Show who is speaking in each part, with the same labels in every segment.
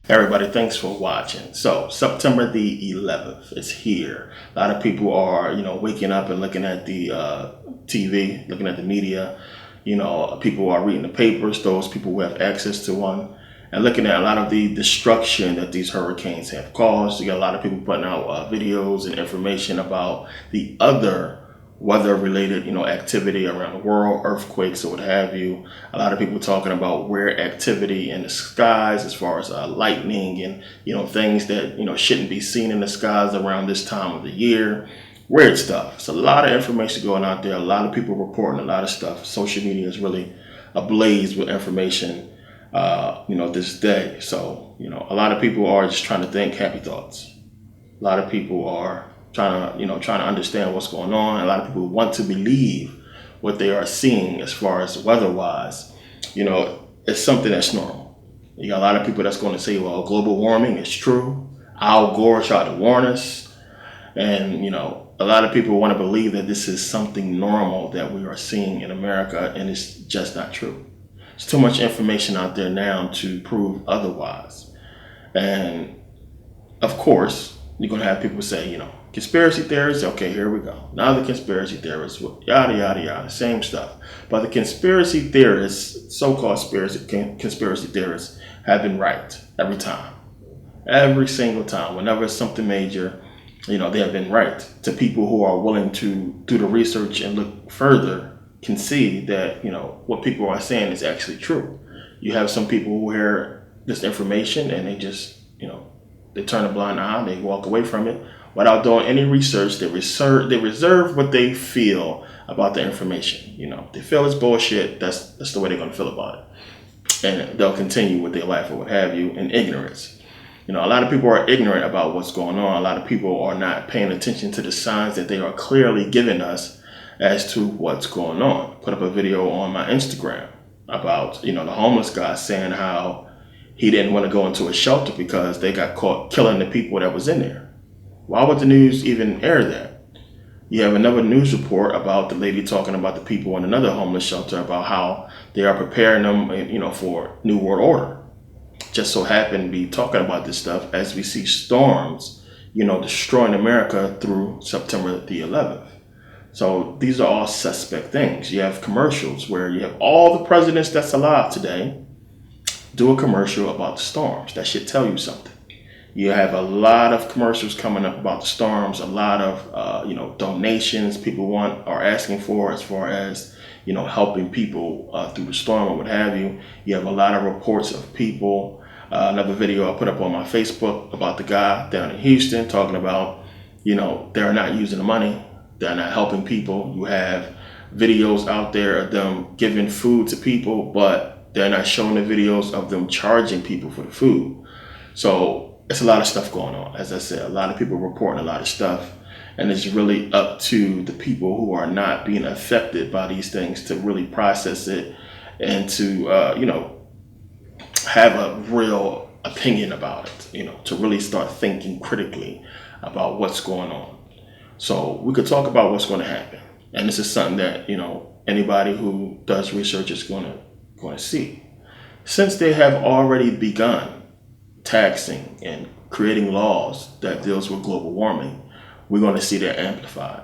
Speaker 1: Everybody, thanks for watching. So September the 11th is here. A lot of people are, waking up and looking at the TV, looking at the media. People are reading the papers, those people who have access to one, and looking at a lot of the destruction that these hurricanes have caused. You got a lot of people putting out videos and information about the other weather-related, activity around the world, earthquakes or what have you. A lot of people talking about weird activity in the skies as far as lightning and, things that, shouldn't be seen in the skies around this time of the year. Weird stuff. It's a lot of information going out there. A lot of people reporting a lot of stuff. Social media is really ablaze with information, this day. So, a lot of people are just trying to think happy thoughts. A lot of people are trying to understand what's going on. A lot of people want to believe what they are seeing as far as weather-wise. It's something that's normal. You got a lot of people that's going to say, well, global warming is true. Al Gore tried to warn us. And, a lot of people want to believe that this is something normal that we are seeing in America, and it's just not true. There's too much information out there now to prove otherwise. And, of course, you're going to have people say, conspiracy theories, okay, here we go. Now the conspiracy theorists, yada, yada, yada, same stuff. But the conspiracy theorists, so-called conspiracy theorists, have been right every time. Every single time. Whenever it's something major, they have been right. To people who are willing to do the research and look further, can see that, what people are saying is actually true. You have some people who hear this information and they just, they turn a blind eye, they walk away from it without doing any research. They reserve what they feel about the information. They feel it's bullshit. That's the way they're going to feel about it, and they'll continue with their life or what have you in ignorance. A lot of people are ignorant about what's going on. A lot of people are not paying attention to the signs that they are clearly giving us as to what's going on. Put up a video on my Instagram about the homeless guy saying how he didn't want to go into a shelter because they got caught killing the people that was in there. Why would the news even air that? You have another news report about the lady talking about the people in another homeless shelter about how they are preparing them, for New World Order. Just so happen to be talking about this stuff as we see storms, destroying America through September the 11th. So these are all suspect things. You have commercials where you have all the presidents that's alive today do a commercial about the storms. That should tell you something. You have a lot of commercials coming up about the storms, a lot of, donations people are asking for as far as, helping people through the storm or what have you. You have a lot of reports of people. Another video I put up on my Facebook about the guy down in Houston talking about, they're not using the money. They're not helping people. You have videos out there of them giving food to people, but they're not showing the videos of them charging people for the food. So it's a lot of stuff going on. As I said, a lot of people reporting a lot of stuff, and it's really up to the people who are not being affected by these things to really process it and to, have a real opinion about it, to really start thinking critically about what's going on. So we could talk about what's going to happen. And this is something that, anybody who does research is going to see. Since they have already begun taxing and creating laws that deals with global warming, we're going to see that amplified.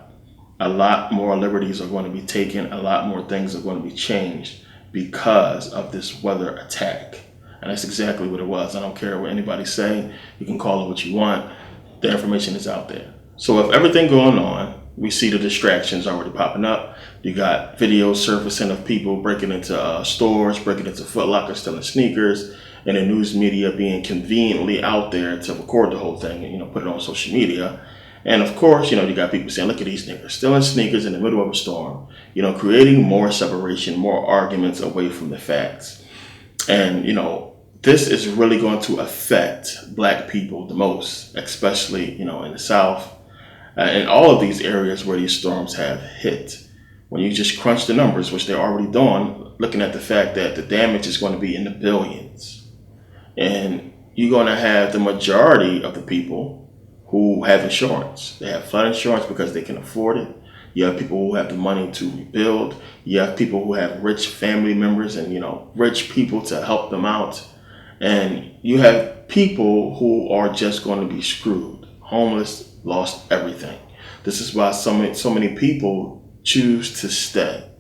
Speaker 1: A lot more liberties are going to be taken. A lot more things are going to be changed because of this weather attack. And that's exactly what it was. I don't care what anybody say. You can call it what you want. The information is out there. So if everything going on, we see the distractions already popping up. You got videos surfacing of people breaking into stores, breaking into Foot Locker, stealing sneakers, and the news media being conveniently out there to record the whole thing and, put it on social media. And of course, you got people saying, look at these niggas stealing sneakers in the middle of a storm, creating more separation, more arguments away from the facts. And, this is really going to affect Black people the most, especially, in the South. In all of these areas where these storms have hit. When you just crunch the numbers, which they're already doing, looking at the fact that the damage is going to be in the billions. And you're going to have the majority of the people who have insurance. They have flood insurance because they can afford it. You have people who have the money to rebuild. You have people who have rich family members and, rich people to help them out. And you have people who are just going to be screwed. Homeless, lost everything. This is why so many people choose to stay.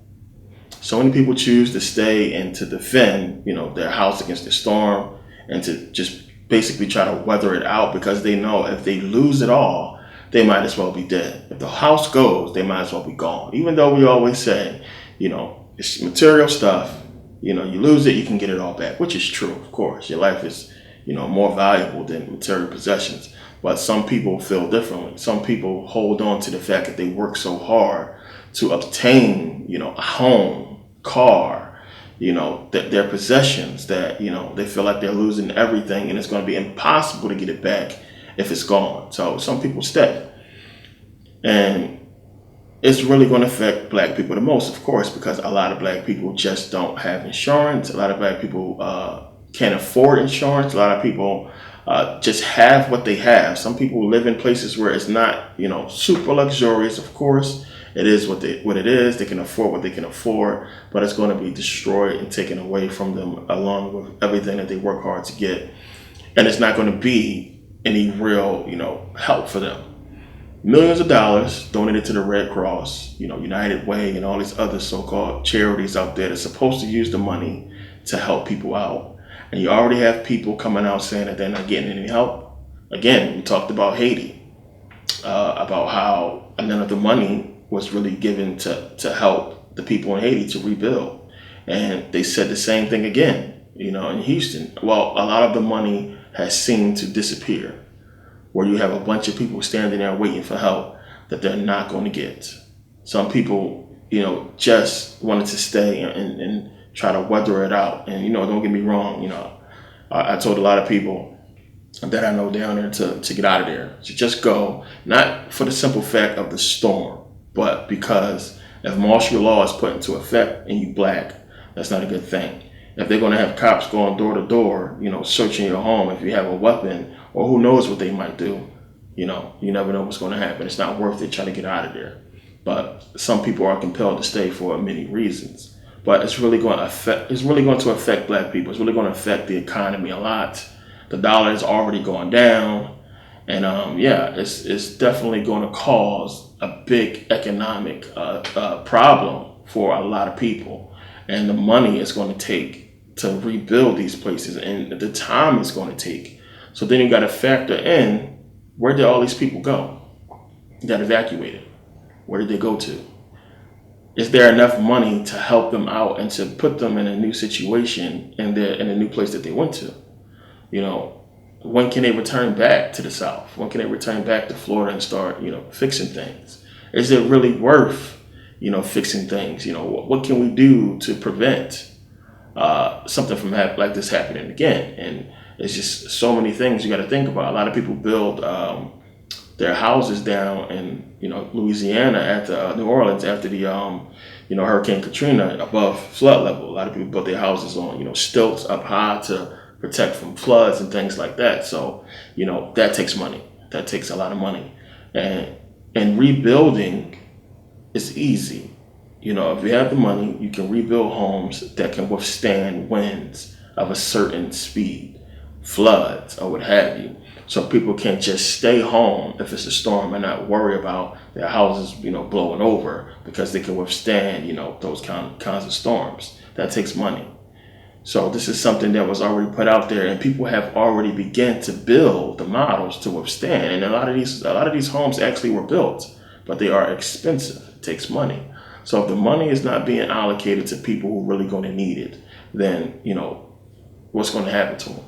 Speaker 1: So many people choose to stay and to defend, their house against the storm, and to just basically try to weather it out, because they know if they lose it all, they might as well be dead. If the house goes, they might as well be gone. Even though we always say, it's material stuff. You lose it, you can get it all back, which is true, of course. Your life is, more valuable than material possessions. But some people feel differently. Some people hold on to the fact that they work so hard to obtain, a home, car, their possessions, that, they feel like they're losing everything and it's going to be impossible to get it back if it's gone. So some people stay. And it's really going to affect Black people the most, of course, because a lot of Black people just don't have insurance. A lot of Black people can't afford insurance. A lot of people just have what they have. Some people live in places where it's not, super luxurious, of course. It is what it is. They can afford what they can afford, but it's going to be destroyed and taken away from them, along with everything that they work hard to get. And it's not going to be any real, help for them. Millions of dollars donated to the Red Cross, United Way, and all these other so-called charities out there that's supposed to use the money to help people out. And you already have people coming out saying that they're not getting any help. Again, we talked about Haiti, about how none of the money was really given to help the people in Haiti to rebuild. And they said the same thing again, in Houston. Well, a lot of the money has seemed to disappear, where you have a bunch of people standing there waiting for help that they're not going to get. Some people, just wanted to stay and try to weather it out. And, don't get me wrong, I told a lot of people that I know down there to get out of there, to just go, not for the simple fact of the storm, but because if martial law is put into effect and you Black, that's not a good thing. If they're going to have cops going door to door, searching your home, if you have a weapon, or who knows what they might do, you never know what's going to happen. It's not worth it trying to get out of there. But some people are compelled to stay for many reasons. But it's really going to affect Black people. It's really going to affect the economy a lot. The dollar is already going down, and it's definitely going to cause a big economic problem for a lot of people. And the money it's going to take to rebuild these places, and the time it's going to take. So then you got to factor in, where did all these people go that evacuated? Where did they go to? Is there enough money to help them out and to put them in a new situation in a new place that they went to? When can they return back to the South? When can they return back to Florida and start, fixing things? Is it really worth, fixing things? What can we do to prevent something from like this happening again? And it's just so many things you got to think about. A lot of people build their houses down in, Louisiana after New Orleans after the, Hurricane Katrina above flood level. A lot of people built their houses on, stilts up high to protect from floods and things like that. So, that takes money. That takes a lot of money. And rebuilding is easy. If you have the money, you can rebuild homes that can withstand winds of a certain speed, floods, or what have you. So people can't just stay home if it's a storm and not worry about their houses, blowing over, because they can withstand, those kinds of storms. That takes money. So this is something that was already put out there, and people have already begun to build the models to withstand. And a lot of these homes actually were built, but they are expensive. It takes money. So if the money is not being allocated to people who are really going to need it, then, what's going to happen to them?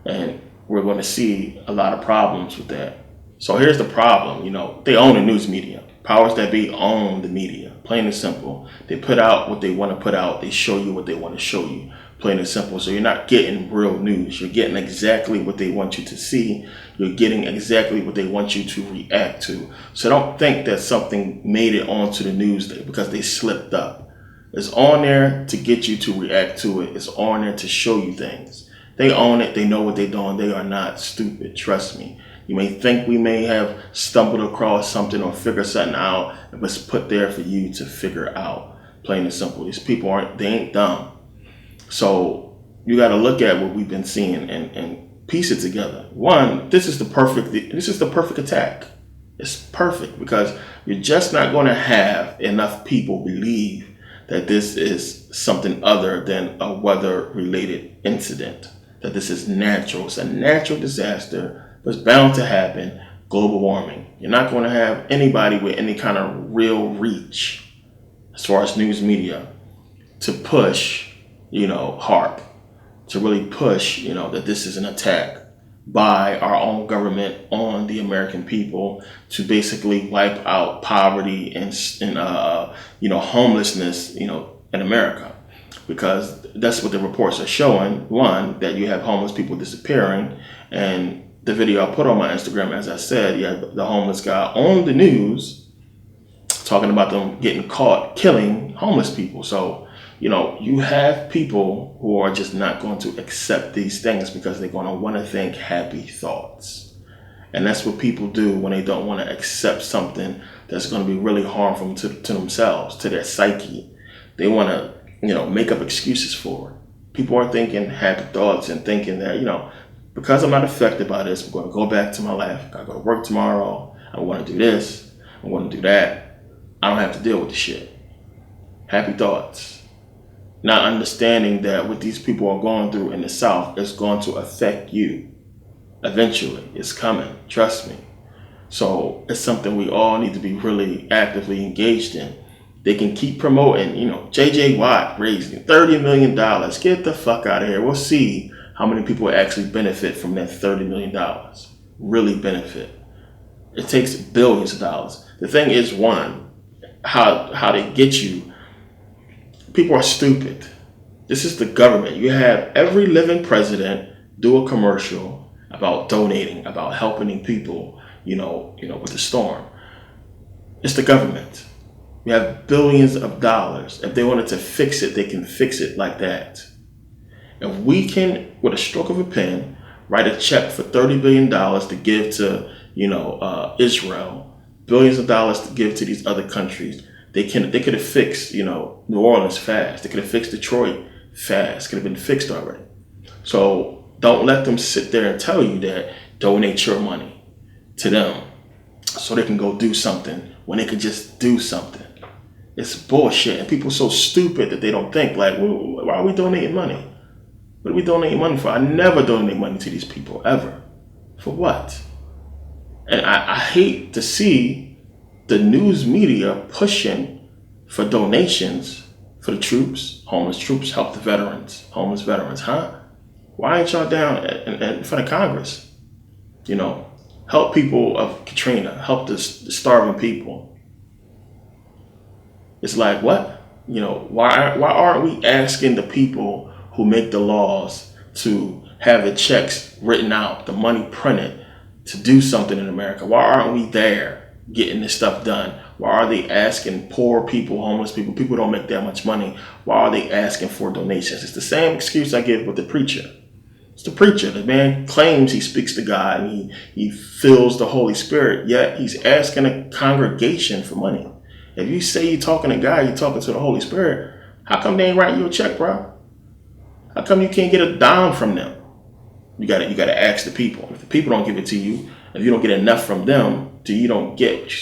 Speaker 1: And we're going to see a lot of problems with that. So here's the problem. They own the news media. Powers that be own the media, plain and simple. They put out what they want to put out. They show you what they want to show you, plain and simple. So you're not getting real news. You're getting exactly what they want you to see. You're getting exactly what they want you to react to. So don't think that something made it onto the news because they slipped up. It's on there to get you to react to it. It's on there to show you things. They own it. They know what they're doing. They are not stupid. Trust me. You may think we may have stumbled across something or figured something out, but it's put there for you to figure out. Plain and simple. These people ain't dumb. So you got to look at what we've been seeing and piece it together. One, this is the perfect attack. It's perfect because you're just not going to have enough people believe that this is something other than a weather-related incident, that this is natural. It's a natural disaster, but it's bound to happen, global warming. You're not going to have anybody with any kind of real reach as far as news media to push, HARP, to really push, that this is an attack by our own government on the American people to basically wipe out poverty and homelessness, in America, because that's what the reports are showing. One, that you have homeless people disappearing, and the video I put on my Instagram, as I said, you have the homeless guy on the news talking about them getting caught killing homeless people. So, you have people who are just not going to accept these things because they're going to want to think happy thoughts. And that's what people do when they don't want to accept something that's going to be really harmful to themselves, to their psyche. They want to, make up excuses for it. People are thinking happy thoughts and thinking that, because I'm not affected by this, I'm going to go back to my life. I got to go to work tomorrow. I want to do this. I want to do that. I don't have to deal with the shit. Happy thoughts. Not understanding that what these people are going through in the South is going to affect you. Eventually, it's coming. Trust me. So it's something we all need to be really actively engaged in. They can keep promoting, J.J. Watt raising $30 million. Get the fuck out of here. We'll see how many people actually benefit from that $30 million. Really benefit. It takes billions of dollars. The thing is, one, how they get you. People are stupid. This is the government. You have every living president do a commercial about donating, about helping people, with the storm. It's the government. We have billions of dollars. If they wanted to fix it, they can fix it like that. If we can, with a stroke of a pen, write a check for $30 billion to give to, Israel, billions of dollars to give to these other countries, they could have fixed, New Orleans fast. They could have fixed Detroit fast. Could have been fixed already. So don't let them sit there and tell you that donate your money to them so they can go do something when they could just do something. It's bullshit. And people are so stupid that they don't think, like, well, why are we donating money? What are we donating money for? I never donate money to these people, ever. For what? And I hate to see the news media pushing for donations for the troops, homeless troops, help the veterans, homeless veterans, huh? Why ain't y'all down in front of Congress? Help people of Katrina, help the starving people. It's like, what? Why aren't we asking the people who make the laws to have the checks written out, the money printed to do something in America? Why aren't we there getting this stuff done? Why are they asking poor people, homeless people who don't make that much money, why are they asking for donations? It's the same excuse I give with the preacher. It's the preacher. The man claims he speaks to God and he feels the Holy Spirit, yet he's asking a congregation for money. If you say you're talking to God, you're talking to the Holy Spirit, how come they ain't writing you a check, bro? How come you can't get a dime from them? You gotta ask the people. If the people don't give it to you, if you don't get enough from them, you don't get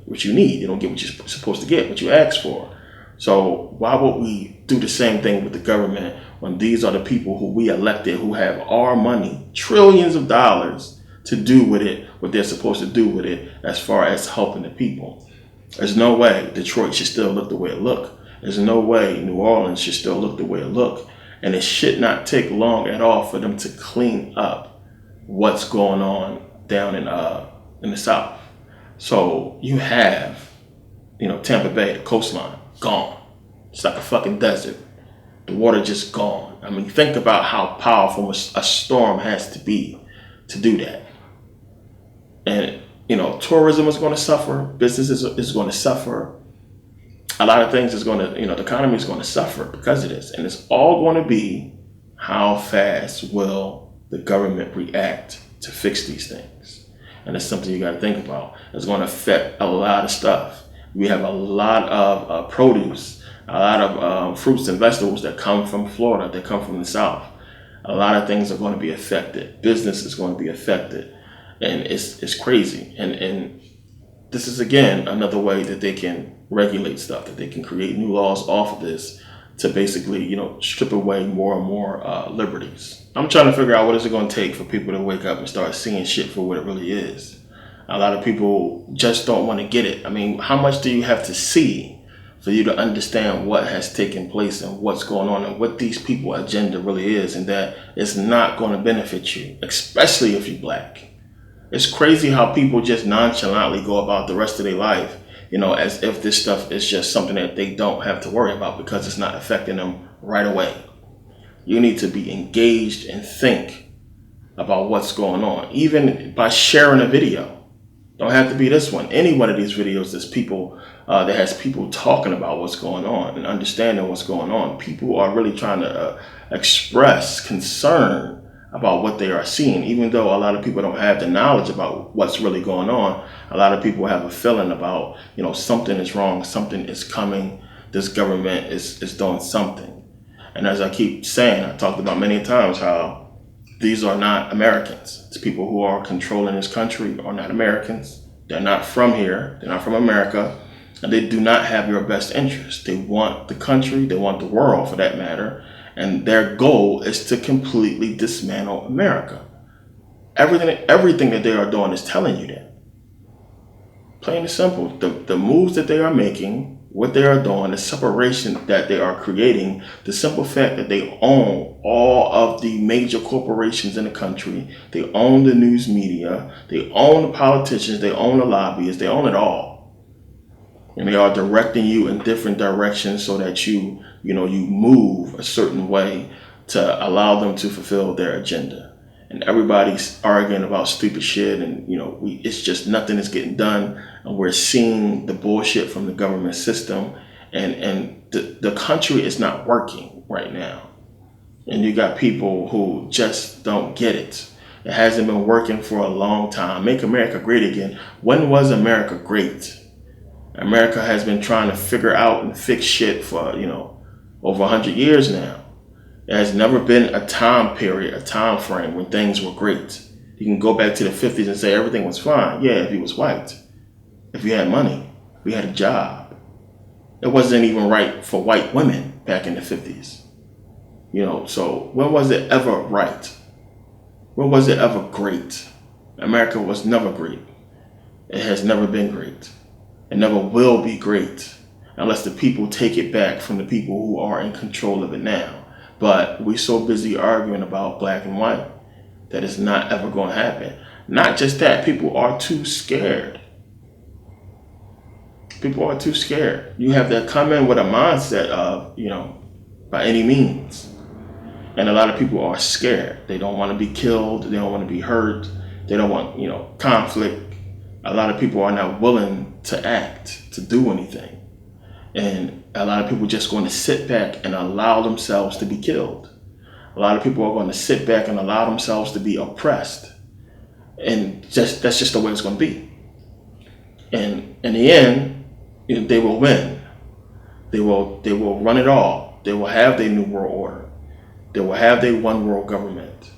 Speaker 1: what you need. You don't get what you're supposed to get, what you asked for. So why would we do the same thing with the government when these are the people who we elected, who have our money, trillions of dollars, to do with it what they're supposed to do with it as far as helping the people? There's no way Detroit should still look the way it looked. There's no way New Orleans should still look the way it looked. And it should not take long at all for them to clean up what's going on down in the South. So you have, Tampa Bay, the coastline, gone. It's like a fucking desert. The water just gone. I mean, think about how powerful a storm has to be to do that. And, tourism is going to suffer. Business is going to suffer. A lot of things is going to, the economy is going to suffer because of this. And it's all going to be how fast will the government react to fix these things. And it's something you got to think about. It's going to affect a lot of stuff. We have a lot of produce, a lot of fruits and vegetables that come from Florida, that come from the South. A lot of things are going to be affected. Business is going to be affected, and it's crazy. And this is again another way that they can regulate stuff, that they can create new laws off of this to basically, strip away more and more liberties. I'm trying to figure out what is it going to take for people to wake up and start seeing shit for what it really is. A lot of people just don't want to get it. I mean, how much do you have to see for you to understand what has taken place and what's going on and what these people's agenda really is, and that it's not going to benefit you, especially if you're black. It's crazy how people just nonchalantly go about the rest of their life, as if this stuff is just something that they don't have to worry about because it's not affecting them right away. You need to be engaged and think about what's going on, even by sharing a video. Don't have to be this one. Any one of these videos that has people talking about what's going on and understanding what's going on. People are really trying to express concern about what they are seeing, even though a lot of people don't have the knowledge about what's really going on. A lot of people have a feeling about, something is wrong, something is coming, this government is doing something. And as I keep saying, I talked about many times how these are not Americans. It's people who are controlling this country are not Americans. They're not from here. They're not from America. And they do not have your best interest. They want the country, they want the world for that matter. And their goal is to completely dismantle America. Everything that they are doing is telling you that. Plain and simple. The moves that they are making, what they are doing, the separation that they are creating, the simple fact that they own all of the major corporations in the country, they own the news media, they own the politicians, they own the lobbyists, they own it all. And they are directing you in different directions so that you move a certain way to allow them to fulfill their agenda. And everybody's arguing about stupid shit, and it's just nothing is getting done. And we're seeing the bullshit from the government system, and the country is not working right now. And you got people who just don't get it. It hasn't been working for a long time. Make America great again. When was America great? America has been trying to figure out and fix shit for, over 100 years now. There has never been a time period, a time frame when things were great. You can go back to the 50s and say everything was fine. Yeah, if you was white. If you had money, if you had a job. It wasn't even right for white women back in the 50s. So when was it ever right? When was it ever great? America was never great. It has never been great. It never will be great unless the people take it back from the people who are in control of it now. But we're so busy arguing about black and white that it's not ever going to happen. Not just that, people are too scared. People are too scared. You have to come in with a mindset of, by any means. And a lot of people are scared. They don't want to be killed. They don't want to be hurt. They don't want, conflict. A lot of people are not willing to act, to do anything. And a lot of people just going to sit back and allow themselves to be killed. A lot of people are going to sit back and allow themselves to be oppressed. And that's just the way it's going to be. And in the end, they will win. They will run it all. They will have their new world order. They will have their one world government.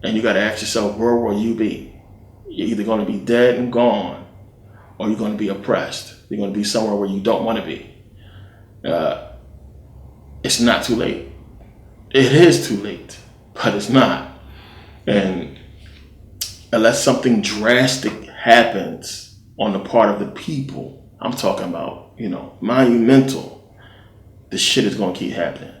Speaker 1: And you got to ask yourself, where will you be? You're either going to be dead and gone, or you're going to be oppressed. You're going to be somewhere where you don't want to be. It's not too late. It is too late, but it's not. And unless something drastic happens on the part of the people, I'm talking about, monumental, this shit is going to keep happening.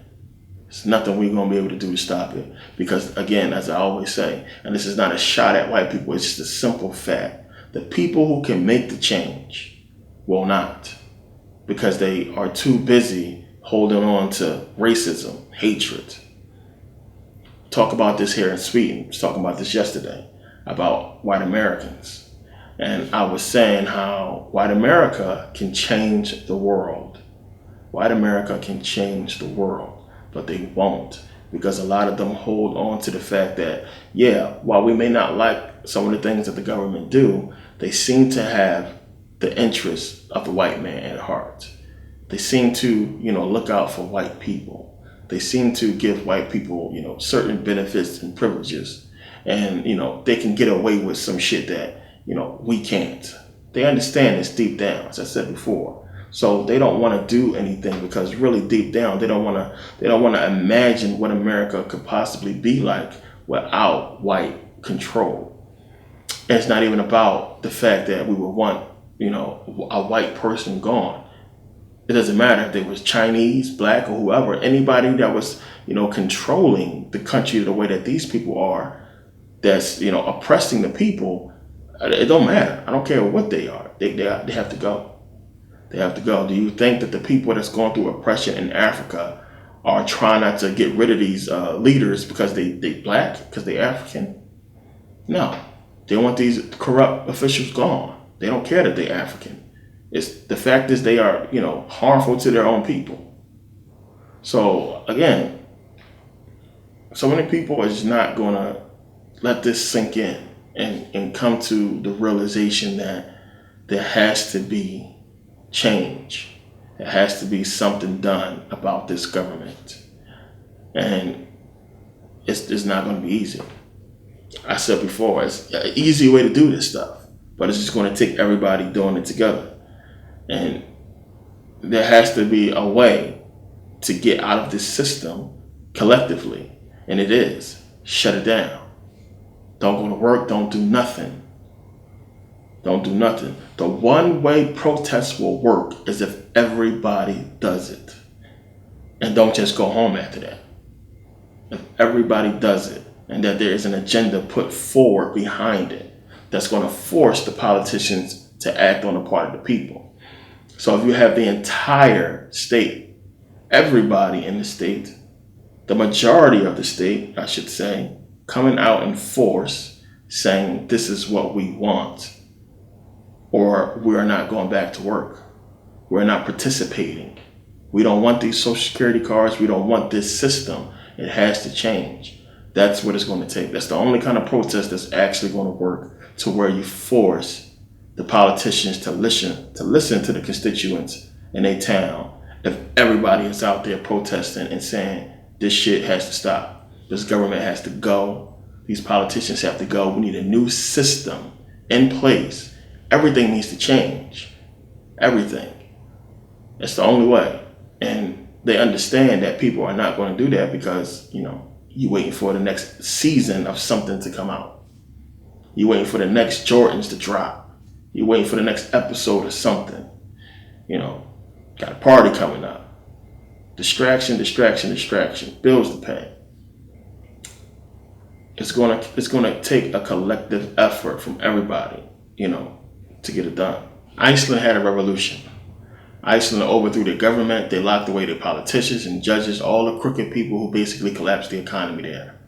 Speaker 1: There's nothing we're going to be able to do to stop it. Because, again, as I always say, and this is not a shot at white people, it's just a simple fact. The people who can make the change will not. Because they are too busy holding on to racism, hatred. Talk about this here in Sweden. I was talking about this yesterday, about white Americans. And I was saying how white America can change the world. White America can change the world. But they won't, because a lot of them hold on to the fact that, while we may not like some of the things that the government do, they seem to have the interests of the white man at heart. They seem to, look out for white people. They seem to give white people, certain benefits and privileges, and they can get away with some shit that we can't. They understand this deep down, as I said before. So they don't want to do anything because really deep down they don't want to imagine what America could possibly be like without white control. And it's not even about the fact that we would want a white person gone. It doesn't matter if they was Chinese, black, or whoever. Anybody that was controlling the country the way that these people are, that's oppressing the people. It don't matter. I don't care what they are. They have to go. They have to go. Do you think that the people that's going through oppression in Africa are trying not to get rid of these leaders because they black, because they African? No. They want these corrupt officials gone. They don't care that they're African. The fact is they are, harmful to their own people. So again, so many people are just not going to let this sink in and come to the realization that there has to be change. There has to be something done about this government. And it's not going to be easy. I said before, it's an easy way to do this stuff, but it's just going to take everybody doing it together. And there has to be a way to get out of this system collectively. And it is. Shut it down. Don't go to work. Don't do nothing. Don't do nothing. The one way protest will work is if everybody does it. And don't just go home after that. If everybody does it, and that there is an agenda put forward behind it that's going to force the politicians to act on the part of the people. So if you have the entire state, everybody in the state, the majority of the state, I should say, coming out in force saying this is what we want, or we're not going back to work. We're not participating. We don't want these Social Security cards. We don't want this system. It has to change. That's what it's going to take. That's the only kind of protest that's actually going to work, to where you force the politicians to listen to the constituents in their town. If everybody is out there protesting and saying this shit has to stop, this government has to go, these politicians have to go, we need a new system in place. Everything needs to change. Everything. That's the only way. And they understand that people are not going to do that because, you're waiting for the next season of something to come out. You're waiting for the next Jordans to drop. You're waiting for the next episode of something. Got a party coming up. Distraction, distraction, distraction. Bills to pay. It's gonna take a collective effort from everybody, to get it done. Iceland had a revolution. Iceland overthrew their government. They locked away their politicians and judges, all the crooked people who basically collapsed the economy there.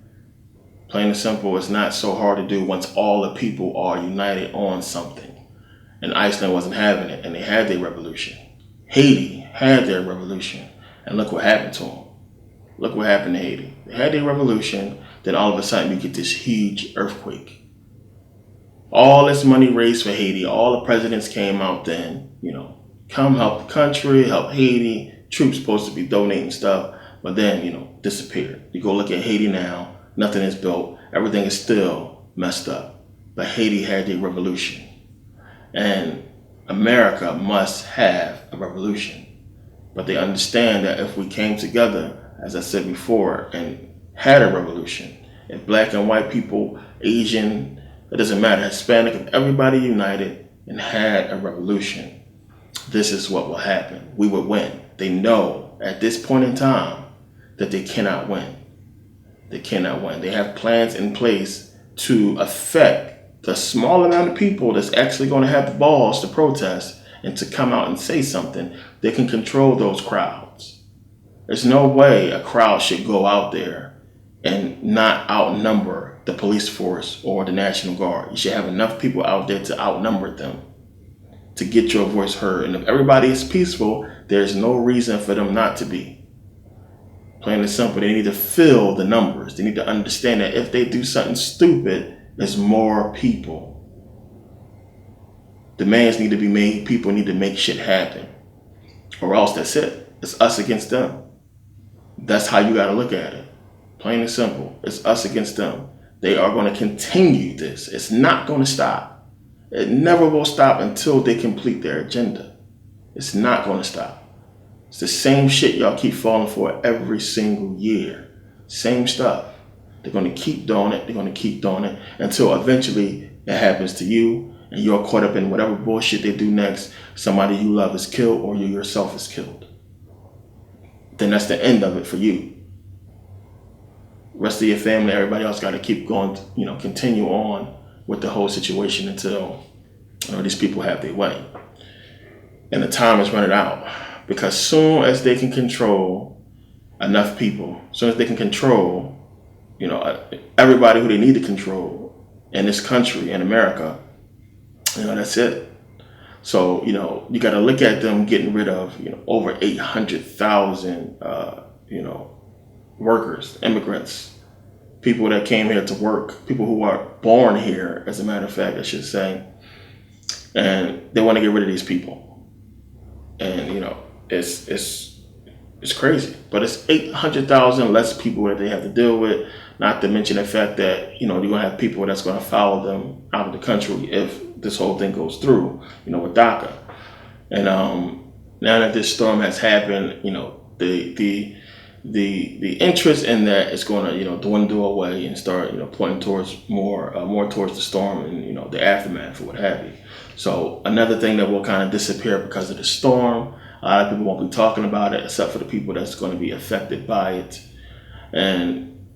Speaker 1: Plain and simple, it's not so hard to do once all the people are united on something. And Iceland wasn't having it, and they had their revolution. Haiti had their revolution, and look what happened to them. Look what happened to Haiti. They had their revolution, then all of a sudden you get this huge earthquake. All this money raised for Haiti, all the presidents came out then, come help the country, help Haiti. Troops supposed to be donating stuff, but then, disappeared. You go look at Haiti now, nothing is built. Everything is still messed up. But Haiti had their revolution. And America must have a revolution. But they understand that if we came together, as I said before, and had a revolution, if black and white people, Asian, it doesn't matter, Hispanic, if everybody united and had a revolution, this is what will happen. We would win. They know at this point in time that they cannot win. They cannot win. They have plans in place to affect the small amount of people that's actually going to have the balls to protest and to come out and say something. They can control those crowds. There's no way a crowd should go out there and not outnumber the police force or the National Guard. You should have enough people out there to outnumber them, to get your voice heard. And if everybody is peaceful, there's no reason for them not to be. Plain and simple, they need to fill the numbers. They need to understand that if they do something stupid, there's more people. Demands need to be made. People need to make shit happen. Or else that's it. It's us against them. That's how you got to look at it. Plain and simple. It's us against them. They are going to continue this. It's not going to stop. It never will stop until they complete their agenda. It's not going to stop. It's the same shit y'all keep falling for every single year. Same stuff. They're going to keep doing it. They're going to keep doing it until eventually it happens to you and you're caught up in whatever bullshit they do next. Somebody you love is killed or you yourself is killed. Then that's the end of it for you. Rest of your family, everybody else got to keep going, continue on with the whole situation until these people have their way. And the time is running out because soon as they can control enough people, soon as they can control, everybody who they need to control in this country, in America, that's it. So, you got to look at them getting rid of, over 800,000, workers, immigrants, people that came here to work, people who are born here, as a matter of fact, I should say. And they want to get rid of these people. And, it's crazy. But it's 800,000 less people that they have to deal with, not to mention the fact that, you're going to have people that's going to follow them out of the country if this whole thing goes through, with DACA. And now that this storm has happened, the interest in that is going to, dwindle away and start, pointing towards more towards the storm and, the aftermath or what have you. So another thing that will kind of disappear because of the storm, a lot of people won't be talking about it except for the people that's going to be affected by it. And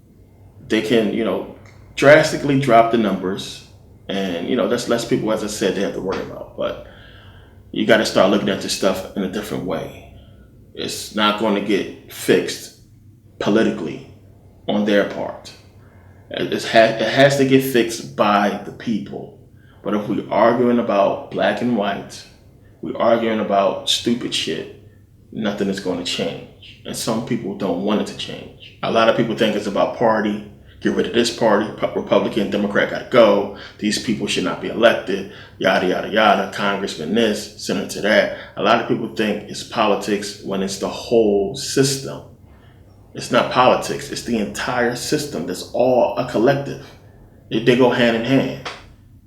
Speaker 1: they can, drastically drop the numbers. And, that's less people, as I said, they have to worry about. But you got to start looking at this stuff in a different way. It's not going to get fixed politically on their part. It has to get fixed by the people. But if we're arguing about black and white, we're arguing about stupid shit, nothing is going to change. And some people don't want it to change. A lot of people think it's about party. Get rid of this party, Republican, Democrat got to go. These people should not be elected, yada, yada, yada, congressman this, senator that. A lot of people think it's politics when it's the whole system. It's not politics, it's the entire system. That's all a collective. They go hand in hand.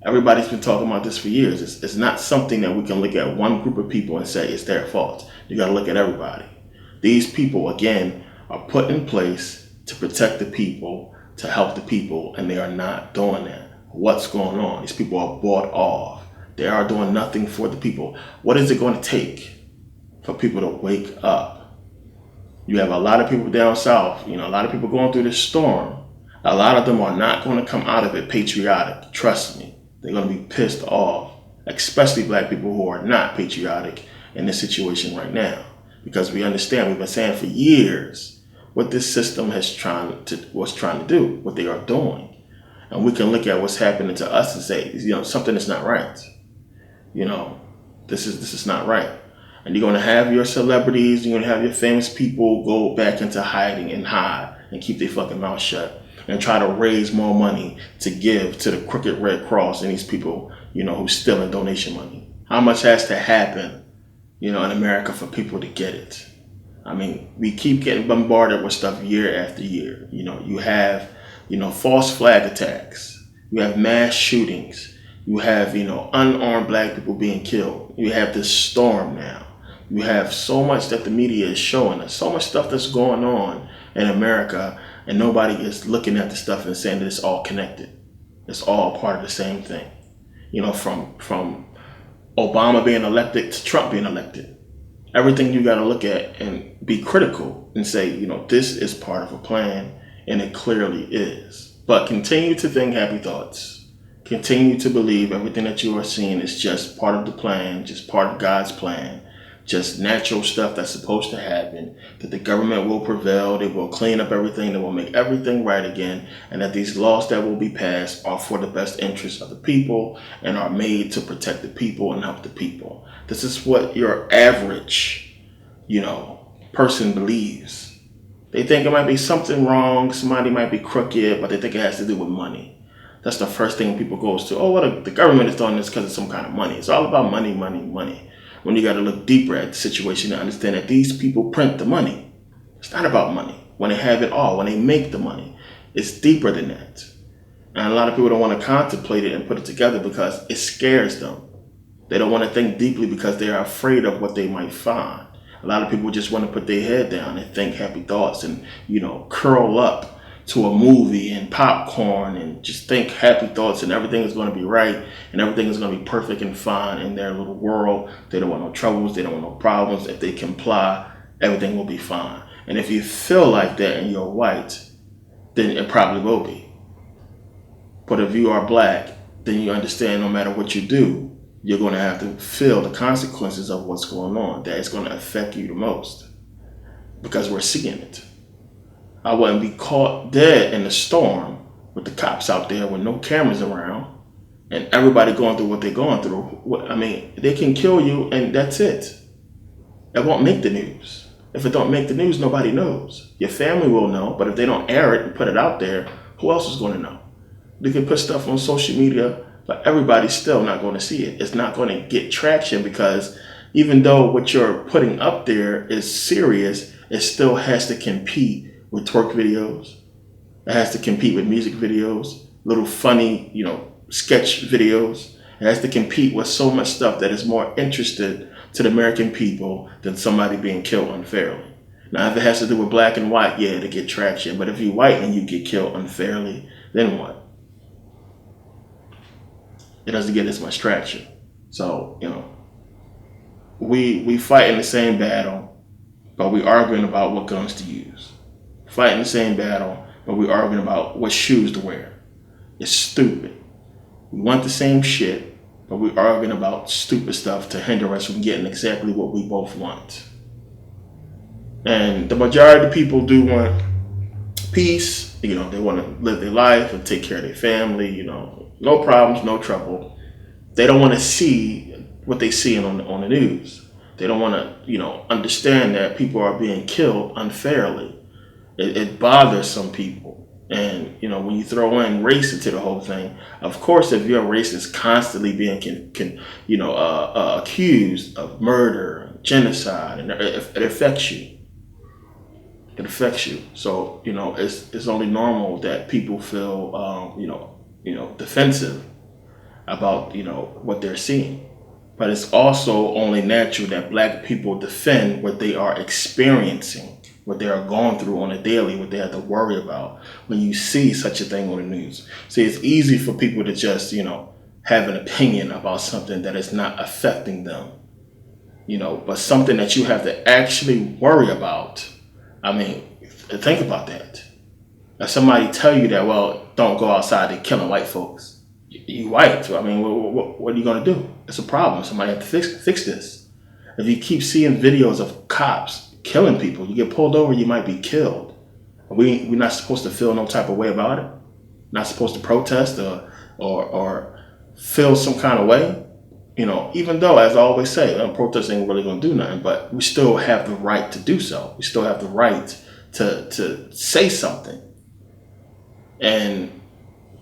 Speaker 1: Everybody's been talking about this for years. It's not something that we can look at one group of people and say it's their fault. You got to look at everybody. These people, again, are put in place to protect the people, to help the people, and they are not doing that. What's going on? These people are bought off. They are doing nothing for the people. What is it going to take for people to wake up? You have a lot of people down south, a lot of people going through this storm. A lot of them are not going to come out of it patriotic. Trust me. They're going to be pissed off, especially black people who are not patriotic in this situation right now. Because we understand, we've been saying for years what this system was trying to do, what they are doing. And we can look at what's happening to us and say, something is not right. This is not right. And you're going to have your celebrities, you're going to have your famous people go back into hiding and hide and keep their fucking mouth shut and try to raise more money to give to the Crooked Red Cross and these people, who's stealing donation money. How much has to happen, in America for people to get it? I mean, we keep getting bombarded with stuff year after year. You have, false flag attacks. You have mass shootings. You have, unarmed black people being killed. You have this storm now. You have so much that the media is showing us, so much stuff that's going on in America, and nobody is looking at the stuff and saying that it's all connected. It's all part of the same thing. From Obama being elected to Trump being elected. Everything you got to look at and be critical and say, this is part of a plan, and it clearly is. But continue to think happy thoughts. Continue to believe everything that you are seeing is just part of the plan, just part of God's plan, just natural stuff that's supposed to happen, that the government will prevail, they will clean up everything, they will make everything right again, and that these laws that will be passed are for the best interest of the people and are made to protect the people and help the people. This is what your average, person believes. They think it might be something wrong, somebody might be crooked, but they think it has to do with money. That's the first thing people goes to. Oh, well, the government is doing this because of some kind of money. It's all about money, money, money. When you got to look deeper at the situation and understand that these people print the money. It's not about money. when they have it all, when they make the money. It's deeper than that. And a lot of people don't want to contemplate it and put it together because it scares them. They don't want to think deeply because they're afraid of what they might find. A lot of people just want to put their head down and think happy thoughts and, curl up to a movie and popcorn and just think happy thoughts and everything is going to be right and everything is going to be perfect and fine in their little world. They don't want no troubles. They don't want no problems. If they comply, everything will be fine. And if you feel like that and you're white, then it probably will be. But if you are black, then you understand no matter what you do, you're going to have to feel the consequences of what's going on. That is going to affect you the most because we're seeing it. I wouldn't be caught dead in the storm with the cops out there with no cameras around and everybody going through what they're going through. I mean, they can kill you and that's it. It won't make the news. If it don't make the news, nobody knows. Your family will know, but if they don't air it and put it out there, who else is going to know? They can put stuff on social media, but everybody's still not going to see it. It's not going to get traction because even though what you're putting up there is serious, it still has to compete with twerk videos. It has to compete with music videos, little funny, sketch videos. It has to compete with so much stuff that is more interested to the American people than somebody being killed unfairly. Now, if it has to do with black and white, yeah, to get traction. But if you're white and you get killed unfairly, then what? It doesn't get as much traction. So, we fight in the same battle, but we arguing about what guns to use. Fighting the same battle, but we arguing about what shoes to wear. It's stupid. We want the same shit, but we arguing about stupid stuff to hinder us from getting exactly what we both want. And the majority of people do want peace. They want to live their life and take care of their family. No problems, no trouble. They don't want to see what they see on the news. They don't want to, understand that people are being killed unfairly. It bothers some people. And, when you throw in race into the whole thing, of course, if your race is constantly being, accused of murder, genocide, and it affects you. It affects you. So, it's only normal that people feel, defensive about, what they're seeing. But it's also only natural that black people defend what they are experiencing, what they are going through on a daily, what they have to worry about when you see such a thing on the news. See, it's easy for people to just, have an opinion about something that is not affecting them, but something that you have to actually worry about. I mean, think about that. If somebody tell you that, well, don't go outside, they're killing white folks. You white, so I mean, what are you going to do? It's a problem. Somebody have to fix this. If you keep seeing videos of cops killing people, you get pulled over, you might be killed. We're not supposed to feel no type of way about it. Not supposed to protest or feel some kind of way. Even though, as I always say, protest ain't really going to do nothing, but we still have the right to do so. We still have the right to say something. And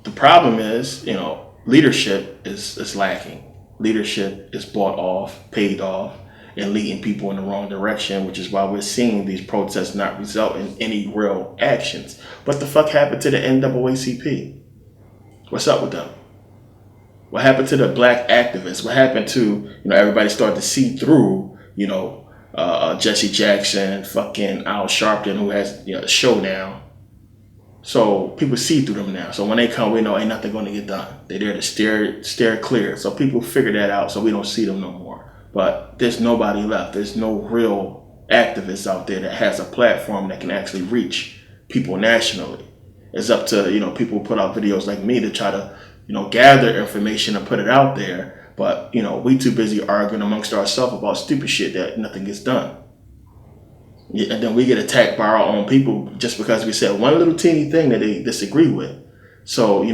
Speaker 1: the problem is, leadership is lacking. Leadership is bought off, paid off, and leading people in the wrong direction, which is why we're seeing these protests not result in any real actions. What the fuck happened to the NAACP? What's up with them? What happened to the black activists? What happened to, everybody started to see through, Jesse Jackson, fucking Al Sharpton, who has a show now. So people see through them now. So when they come, we know ain't nothing going to get done. They're there to stare clear. So people figure that out, so we don't see them no more. But there's nobody left. There's no real activists out there that has a platform that can actually reach people nationally. It's up to, people who put out videos like me to try to, gather information and put it out there. But, we too busy arguing amongst ourselves about stupid shit that nothing gets done. And then we get attacked by our own people just because we said one little teeny thing that they disagree with. So,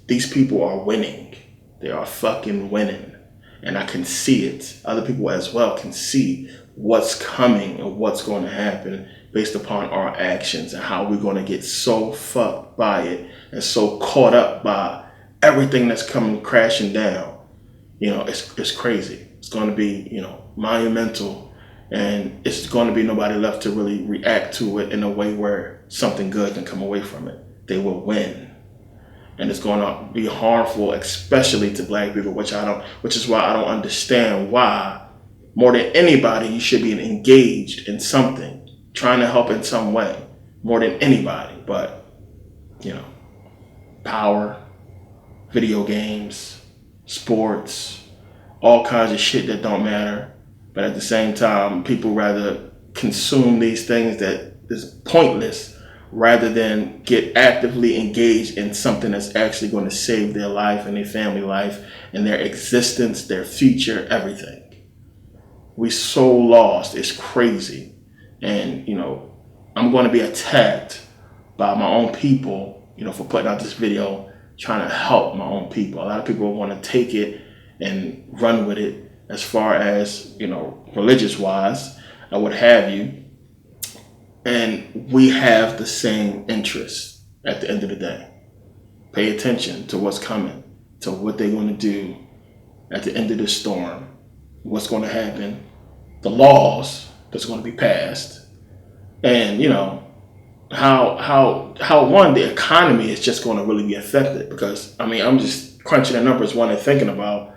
Speaker 1: these people are winning. They are fucking winning. And I can see it. Other people as well can see what's coming and what's going to happen based upon our actions and how we're going to get so fucked by it and so caught up by everything that's coming crashing down. It's crazy. It's going to be, monumental. And it's going to be nobody left to really react to it in a way where something good can come away from it. They will win. And it's going to be harmful, especially to black people, which is why I don't understand why, more than anybody, you should be engaged in something, trying to help in some way, more than anybody. But, power, video games, sports, all kinds of shit that don't matter. But at the same time, people rather consume these things that is pointless rather than get actively engaged in something that's actually going to save their life and their family life and their existence, their future, everything. We so lost. It's crazy. And, I'm going to be attacked by my own people, for putting out this video, trying to help my own people. A lot of people want to take it and run with it as far as, religious wise or what have you. And we have the same interests at the end of the day. Pay attention to what's coming, to what they're going to do at the end of this storm, what's going to happen, the laws that's going to be passed, and, how one, the economy is just going to really be affected. Because, I'm just crunching the numbers, and thinking about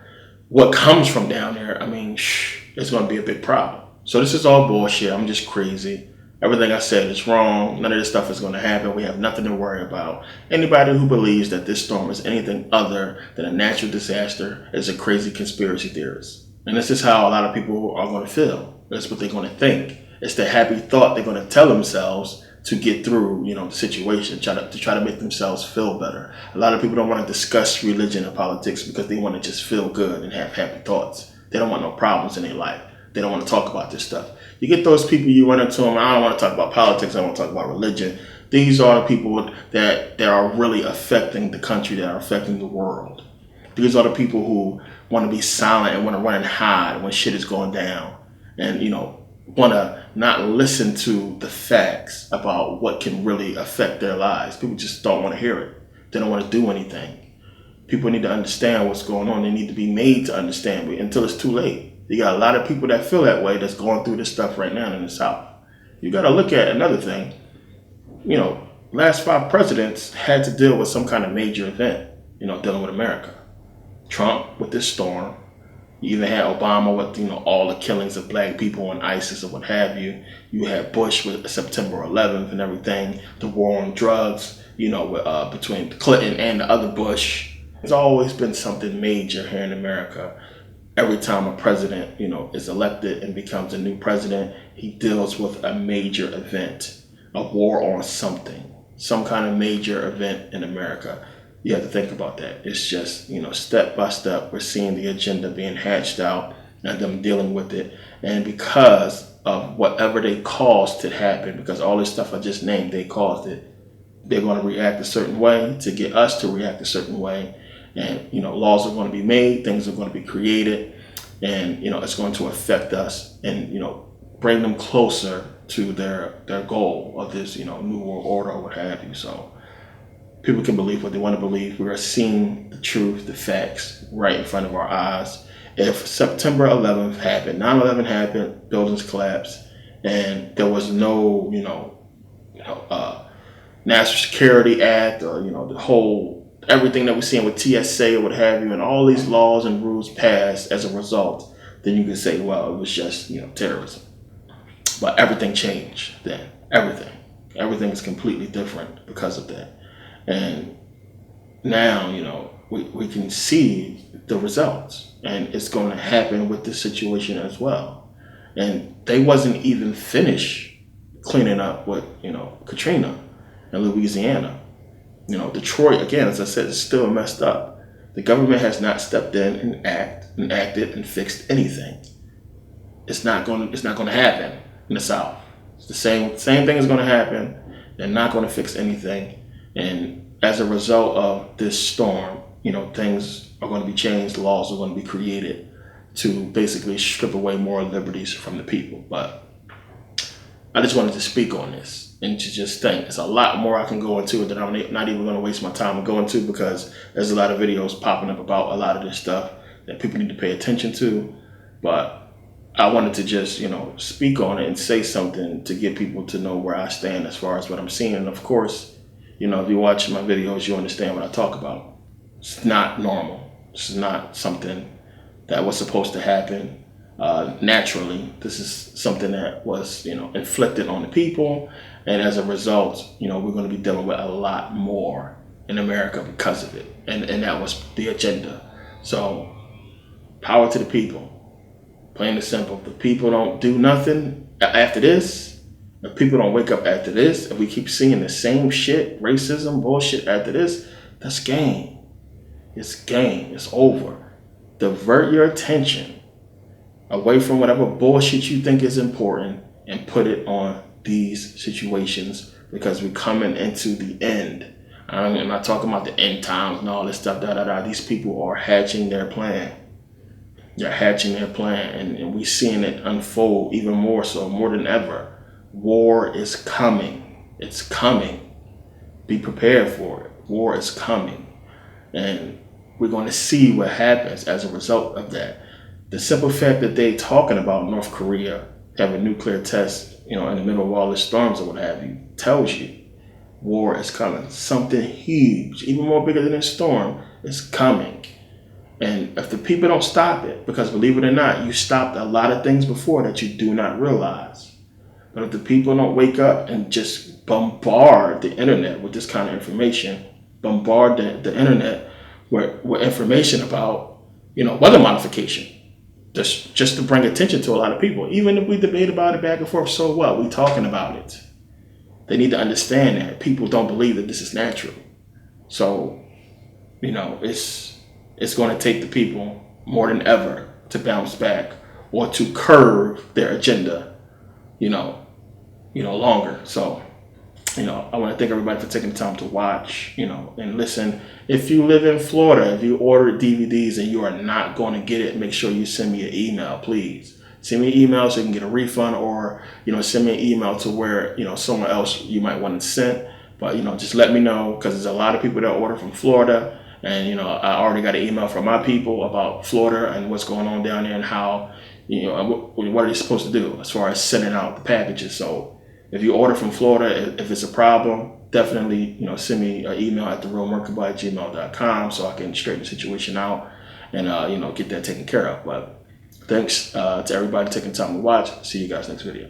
Speaker 1: what comes from down there. It's going to be a big problem. So this is all bullshit. I'm just crazy. Everything I said is wrong. None of this stuff is going to happen. We have nothing to worry about. Anybody who believes that this storm is anything other than a natural disaster is a crazy conspiracy theorist. And this is how a lot of people are going to feel. That's what they're going to think. It's the happy thought they're going to tell themselves to get through, the situation, to try to make themselves feel better. A lot of people don't want to discuss religion and politics because they want to just feel good and have happy thoughts. They don't want no problems in their life. They don't want to talk about this stuff. You get those people, you run into them, I don't want to talk about politics, I don't want to talk about religion. These are the people that are really affecting the country, that are affecting the world. These are the people who want to be silent and want to run and hide when shit is going down. And, want to not listen to the facts about what can really affect their lives. People just don't want to hear it. They don't want to do anything. People need to understand what's going on. They need to be made to understand until it's too late. You got a lot of people that feel that way that's going through this stuff right now in the South. You got to look at another thing. Last 5 presidents had to deal with some kind of major event, dealing with America. Trump with this storm. You even had Obama with, all the killings of black people and ISIS and what have you. You had Bush with September 11th and everything. The war on drugs, between Clinton and the other Bush. There's always been something major here in America. Every time a president, is elected and becomes a new president, he deals with a major event, a war on something, some kind of major event in America. You have to think about that. It's just, step by step, we're seeing the agenda being hatched out and them dealing with it. And because of whatever they caused to happen, because all this stuff I just named, they caused it, they're going to react a certain way to get us to react a certain way. And, laws are going to be made, things are going to be created, and, it's going to affect us and, bring them closer to their goal of this, new world order or what have you. So people can believe what they want to believe. We are seeing the truth, the facts right in front of our eyes. If September 11th happened, 9/11 happened, buildings collapsed, and there was no, National Security Act or, the whole, everything that we're seeing with TSA or what have you, and all these laws and rules passed as a result, then you can say, well, it was just, terrorism. But everything changed then. Everything. Everything is completely different because of that. And now, we can see the results, and it's going to happen with this situation as well. And they wasn't even finished cleaning up with, Katrina in Louisiana. Detroit, again, as I said, is still messed up. The government has not stepped in and acted and fixed anything. It's not going to happen in the South. It's the same thing is going to happen. They're not going to fix anything. And as a result of this storm, things are going to be changed, laws are going to be created to basically strip away more liberties from the people. But I just wanted to speak on this and to just think. There's a lot more I can go into that I'm not even going to waste my time going into, because there's a lot of videos popping up about a lot of this stuff that people need to pay attention to. But I wanted to just, speak on it and say something to get people to know where I stand as far as what I'm seeing. And of course, if you watch my videos, you understand what I talk about. It's not normal. This is not something that was supposed to happen naturally. This is something that was, inflicted on the people. And as a result, we're going to be dealing with a lot more in America because of it. And that was the agenda. So power to the people. Plain and simple. If the people don't do nothing after this, if people don't wake up after this, if we keep seeing the same shit, racism, bullshit after this, that's game. It's game. It's over. Divert your attention away from whatever bullshit you think is important and put it on these situations, because we're coming into the end. I'm not talking about the end times and all this stuff. These people are hatching their plan. They're hatching their plan, and we're seeing it unfold even more so, more than ever. War is coming. It's coming. Be prepared for it. War is coming. And we're going to see what happens as a result of that. The simple fact that they talking about North Korea having nuclear tests, in the middle of all the storms or what have you, tells you war is coming. Something huge, even more bigger than a storm, is coming. And if the people don't stop it, because believe it or not, you stopped a lot of things before that you do not realize. But if the people don't wake up and just bombard the internet with this kind of information, bombard the internet with information about, weather modification, just to bring attention to a lot of people. Even if we debate about it back and forth, so what? We talking about it. They need to understand that people don't believe that this is natural. So, it's going to take the people more than ever to bounce back or to curve their agenda, longer. So, I want to thank everybody for taking the time to watch, and listen. If you live in Florida, if you order DVDs and you are not going to get it, make sure you send me an email, please. Send me an email so you can get a refund, or, send me an email to where, someone else you might want it sent. But, just let me know, because there's a lot of people that order from Florida. And, I already got an email from my people about Florida and what's going on down there and how, what are they supposed to do as far as sending out the packages. So if you order from Florida, if it's a problem, definitely, send me an email at therealmerkabah@gmail.com so I can straighten the situation out and, get that taken care of. But thanks to everybody taking time to watch. See you guys next video.